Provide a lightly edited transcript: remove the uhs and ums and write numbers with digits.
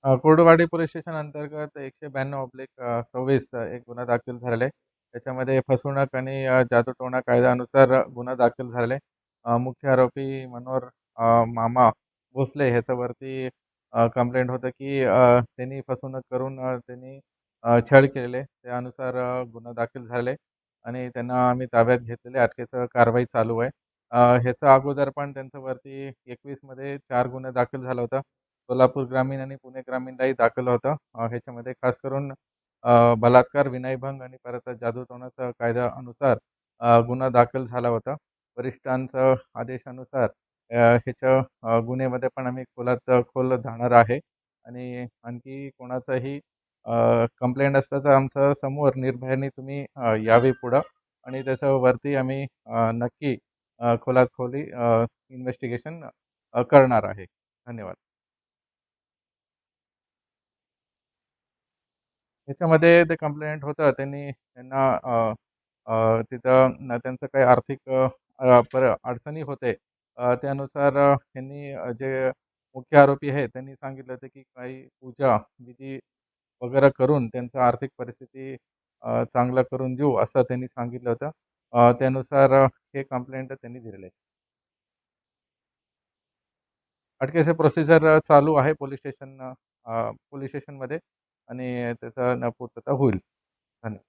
Kurduwadi police station अंतर्गत 192/26 एक गुन्हा दाखल झालेला आहे. त्याच्यामध्ये फसवणूक आणि जादूटोणा कायद्यानुसार गुन्हा दाखल झालेला आहे. मुख्य आरोपी मनोहर मामा भोसले ह्याच्यावरती कंप्लेंट होतं की त्यांनी फसवणूक करून त्यांनी छळ केलेले. त्यानुसार गुन्हा दाखल झालेला आहे आणि त्यांना आम्ही ताब्यात घेतलेले. अटकेचं कारवाई चालू आहे. ह्याच्या अगोदर पण त्यांच्यावरती 21 मध्ये 4 गुन्हे दाखल झाला होता. सोलापूर ग्रामीण आणि पुणे ग्रामीणलाही दाखल होतं. ह्याच्यामध्ये खास करून बलात्कार, विनयभंग आणि परत जादूटोणाच्या कायद्यानुसार गुन्हा दाखल झाला होता. वरिष्ठांच्या आदेशानुसार ह्याच्या गुन्ह्यामध्ये पण आम्ही खोल जाणार आहे आणि आणखी कोणाचाही कंप्लेंट असलं तर आमच्या समोर निर्भयाने तुम्ही यावे पुढं आणि त्याच्यावरती आम्ही नक्की खोलात खोली इन्व्हेस्टिगेशन करणार आहे. धन्यवाद. ह्याच्यामध्ये ते कंप्लेंट होतं त्यांना तिथं त्यांचं काही आर्थिक अडचणी होते. त्यानुसार त्यांनी जे मुख्य आरोपी आहे त्यांनी सांगितलं होतं की काही पूजा विधी वगैरे करून त्यांचं आर्थिक परिस्थिती चांगलं करून देऊ असं त्यांनी सांगितलं होतं. त्यानुसार हे कंप्लेंट त्यांनी दिलेलं आहे. अटकेचे प्रोसिजर चालू आहे पोलीस स्टेशनमध्ये आणि त्याचा पूर्तता होईल. धन्यवाद.